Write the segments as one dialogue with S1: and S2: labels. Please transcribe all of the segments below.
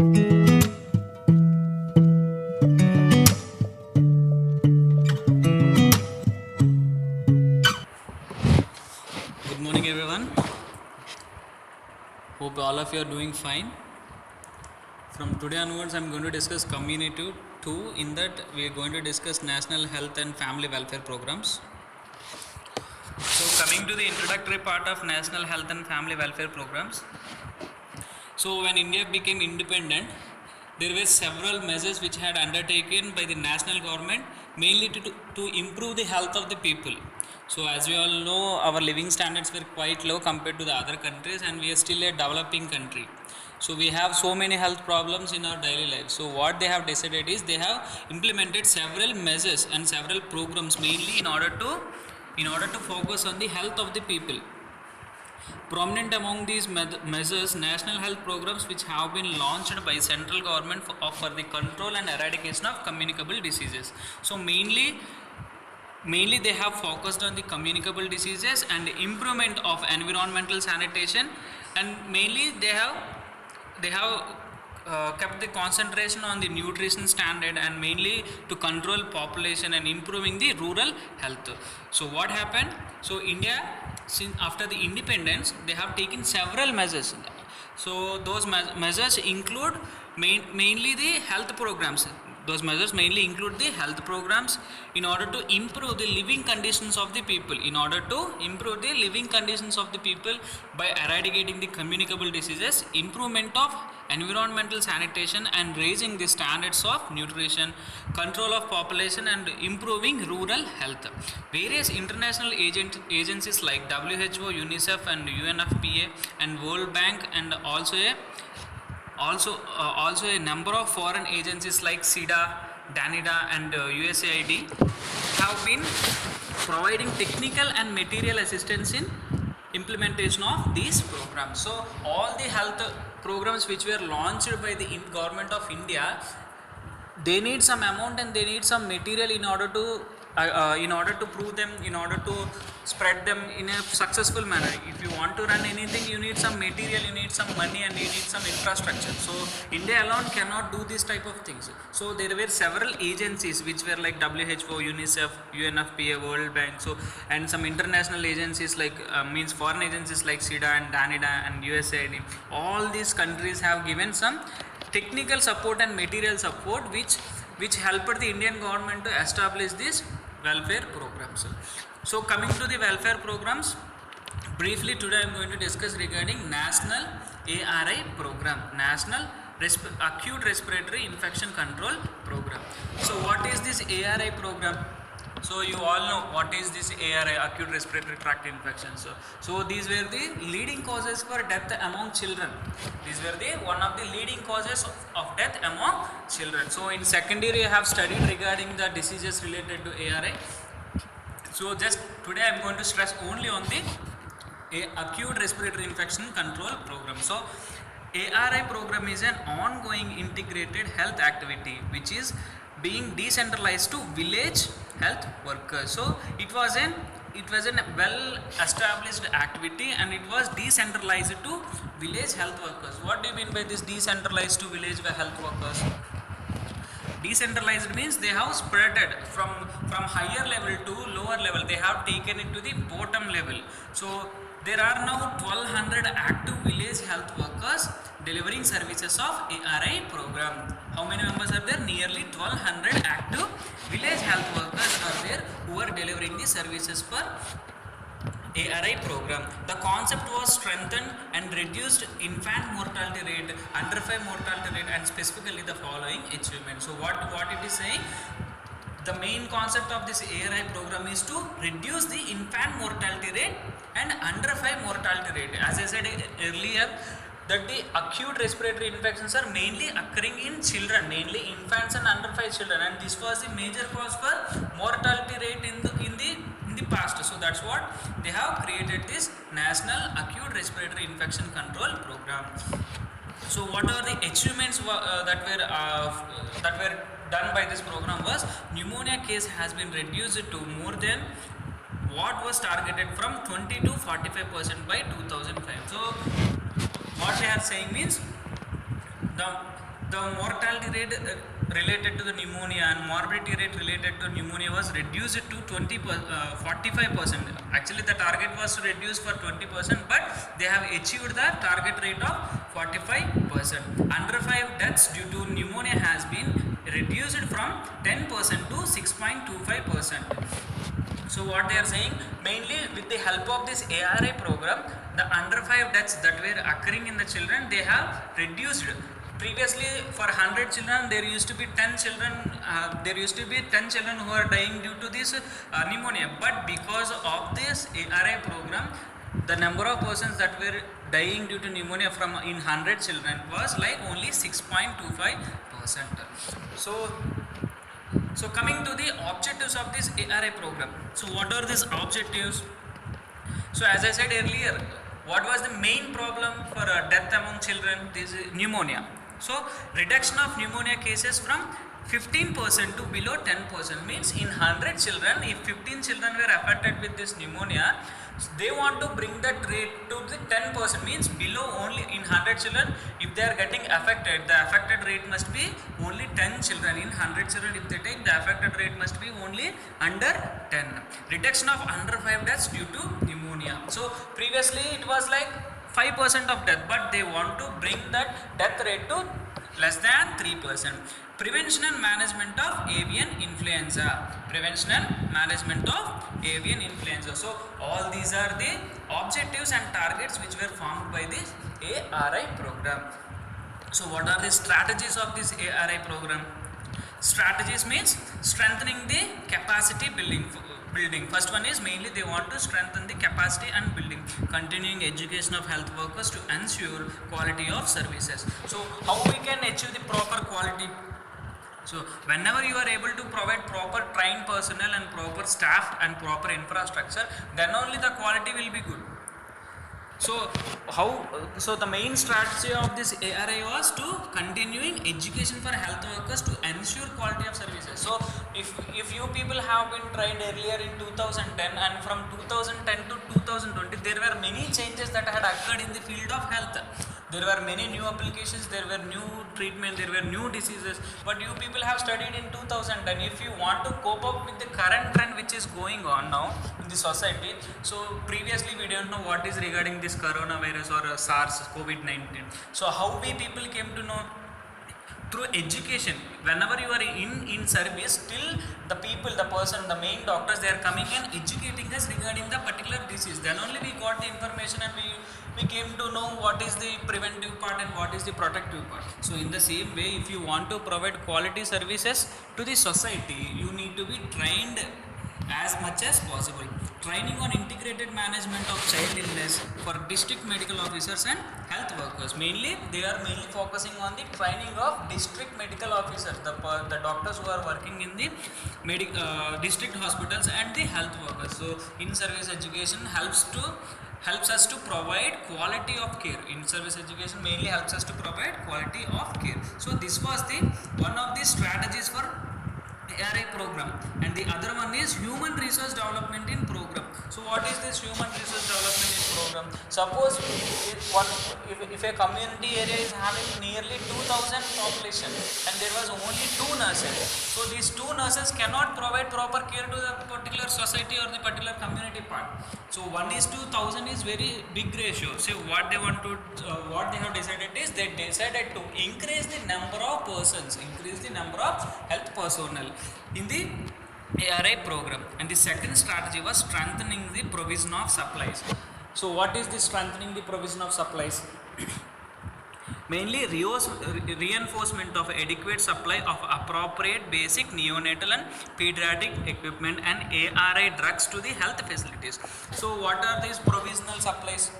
S1: Good morning, everyone. Hope all of you are doing fine. From today onwards, I'm going to discuss Community 2. In that, we are going to discuss National Health and Family Welfare Programs. So, coming to the introductory part of National Health and Family Welfare Programs. So, when India became independent, there were several measures which had undertaken by the national government mainly to improve the health of the people. So as we all know, our living standards were quite low compared to the other countries, and we are still a developing country. So we have so many health problems in our daily life. So what they have decided is they have implemented several measures and several programs mainly in order to focus on the health of the people. Prominent among these measures, national health programs which have been launched by central government for the control and eradication of communicable diseases. So mainly they have focused on the communicable diseases and improvement of environmental sanitation, and mainly they have kept the concentration on the nutrition standard and mainly to control population and improving the rural health. So what happened? So India, since after the independence, they have taken several measures. So those measures include mainly the health programs. Those measures mainly include the health programs in order to improve the living conditions of the people. In order to improve the living conditions of the people by eradicating the communicable diseases, improvement of environmental sanitation and raising the standards of nutrition, control of population and improving rural health. Various international agencies like WHO, UNICEF and UNFPA and World Bank, and also a number of foreign agencies like SIDA, DANIDA and USAID have been providing technical and material assistance in implementation of these programs. So all the health programs which were launched by the government of India, they need some amount and they need some material in order to prove them, in order to spread them in a successful manner. If you want to run anything, you need some material, you need some money and you need some infrastructure. So India alone cannot do this type of things. So there were several agencies which were like WHO, UNICEF, UNFPA, World Bank, so and some international agencies like foreign agencies like SIDA and DANIDA and USAID. All these countries have given some technical support and material support which helped the Indian government to establish these welfare programs. So coming to the welfare programs, briefly today I am going to discuss regarding National ARI program, National Acute Respiratory Infection Control Program. So what is this ARI program? So you all know what is this ARI, acute respiratory tract infections. So these were the leading causes for death among children. These were one of the leading causes of death among children. So in second year you have studied regarding the diseases related to ARI. So just today I am going to stress only on the acute respiratory infection control program. So ARI program is an ongoing integrated health activity which is being decentralized to village health workers. So it was a well established activity and it was decentralized to village health workers. What do you mean by this decentralized to village health workers? Decentralized means they have spreaded from higher level to lower level. They have taken it to the bottom level. So there are now 1200 active village health workers delivering services of ARI program. How many members are there? Nearly 1200 active village health workers are there who are delivering the services for ARI program. The concept was strengthened and reduced infant mortality rate, under 5 mortality rate, and specifically the following achievements. So what it is saying, the main concept of this ARI program is to reduce the infant mortality rate and under 5 mortality rate. As I said earlier, that the acute respiratory infections are mainly occurring in children, mainly infants and under 5 children, and this was the major cause for mortality rate in the past. So that's what they have created this National Acute Respiratory Infection Control Program. So what are the achievements that were done by this program was pneumonia case has been reduced to more than what was targeted from 20 to 45% by 2005. So what they are saying means the the mortality rate related to the pneumonia and morbidity rate related to pneumonia was reduced to 45%. Actually the target was to reduce for 20%, but they have achieved the target rate of 45%. Under 5 deaths due to pneumonia has been reduced from 10% to 6.25%. So what they are saying, mainly with the help of this ARI program, the under 5 deaths that were occurring in the children, they have reduced. Previously for 100 children there used to be 10 children who are dying due to this pneumonia, but because of this ARI program, the number of persons that were dying due to pneumonia from in 100 children was like only 6.25%. So coming to the objectives of this ARI program. So what are these objectives? So as I said earlier, what was the main problem for death among children? This is pneumonia. So reduction of pneumonia cases from 15% to below 10%, means in 100 children, if 15 children were affected with this pneumonia, they want to bring that rate to the 10%, means below only in 100 children. If they are getting affected, the affected rate must be only 10 children. In 100 children, if they take, the affected rate must be only under 10. Reduction of under 5 deaths due to pneumonia. So previously it was like 5% of death, but they want to bring that death rate to less than 3%. Prevention and management of avian influenza. Prevention and management of avian influenza. So all these are the objectives and targets which were formed by this ARI program. So what are the strategies of this ARI program? Strategies means strengthening the capacity building. First one is mainly they want to strengthen the capacity and building, continuing education of health workers to ensure quality of services. So how we can achieve the proper quality? So whenever you are able to provide proper trained personnel and proper staff and proper infrastructure, then only the quality will be good. So the main strategy of this ARI was to continuing education for health workers to ensure quality of services. So if you people have been trained earlier in 2010, and from 2010 to 2020 there were many changes that had occurred in the field of health. There were many new applications, there were new treatment, there were new diseases, but you people have studied in 2010. If you want to cope up with the current trend which is going on now in the society, so previously we don't know what is regarding this coronavirus or SARS, COVID-19. So how we people came to know? Through education. Whenever you are in service, still the people, the person, the main doctors, they are coming and educating us regarding the particular disease. Then only we got the information and we came to know what is the preventive part and what is the protective part. So in the same way, if you want to provide quality services to the society, you need to be trained as much as possible. Training on integrated management of child illness for district medical officers and health workers. Mainly they are mainly focusing on the training of district medical officers, the doctors who are working in the district hospitals, and the health workers. So in service education helps us to provide quality of care. In service education mainly helps us to provide quality of care. So this was the one of the strategies for ARI program, and the other one is human resource development in program. So what is this human resource development in program? Suppose if a community area is having nearly 2000 population and there was only 2 nurses, so these 2 nurses cannot provide proper care to the particular society or the particular community part. So 1:1000 is very big ratio. So what they have decided is they decided to increase the number of persons, increase the number of health personnel in the ARI program. And the second strategy was strengthening the provision of supplies. So what is this strengthening the provision of supplies? Mainly reinforcement of adequate supply of appropriate basic neonatal and pediatric equipment and ARI drugs to the health facilities. So what are these provisional supplies?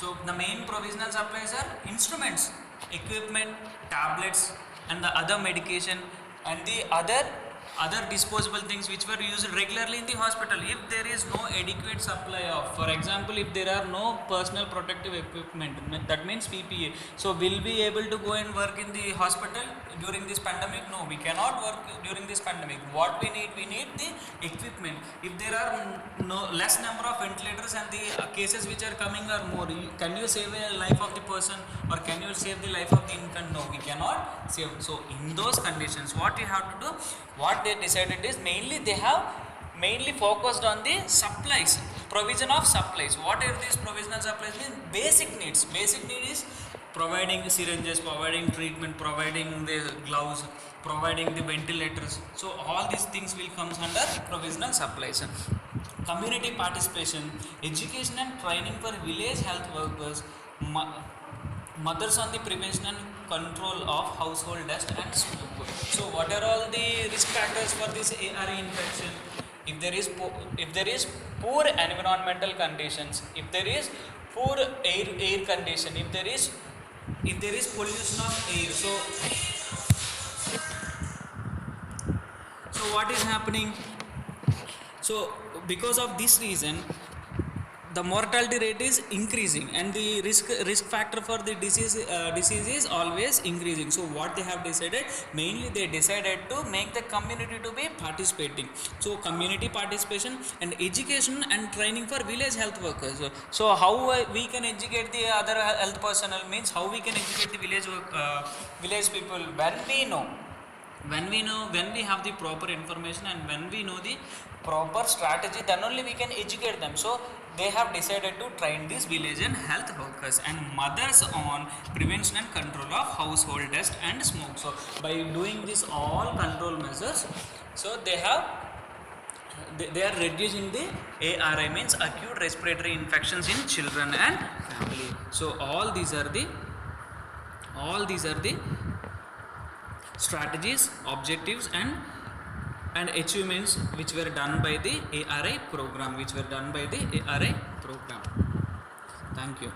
S1: So the main provisional supplies are instruments, equipment, tablets and the other medication and the other other disposable things which were used regularly in the hospital. If there is no adequate supply of, for example, if there are no personal protective equipment, that means PPE, so will we able to go and work in the hospital during this pandemic? No, we cannot work during this pandemic. What we need the equipment. If there are no less number of ventilators and the cases which are coming are more, can you save a life of the person, or can you save the life of the infant? No, we cannot save. So in those conditions, what you have to do, what they decided is, mainly they have mainly focused on the supplies, provision of supplies. What are these provisional supplies mean? Basic needs. Basic need is providing syringes, providing treatment, providing the gloves, providing the ventilators. So all these things will comes under provisional supplies. Community participation, education and training for village health workers, mothers on the prevention and control of household dust and smoke. So what are all the risk factors for this ARE infection? If there is poor environmental conditions, if there is poor air condition, if there is pollution of air, so what is happening? So because of this reason, the mortality rate is increasing, and the risk factor for the disease is always increasing. So what they have decided, mainly they decided to make the community to be participating. So community participation and education and training for village health workers. So how we can educate the other health personnel, means how we can educate the village people, when we have the proper information and when we know the proper strategy, then only we can educate them. So they have decided to train these village and health workers and mothers on prevention and control of household dust and smoke. So by doing this all control measures, so they are reducing the ARI, means acute respiratory infections in children and family. So all these are the strategies, objectives and achievements which were done by the ARI program, Thank you.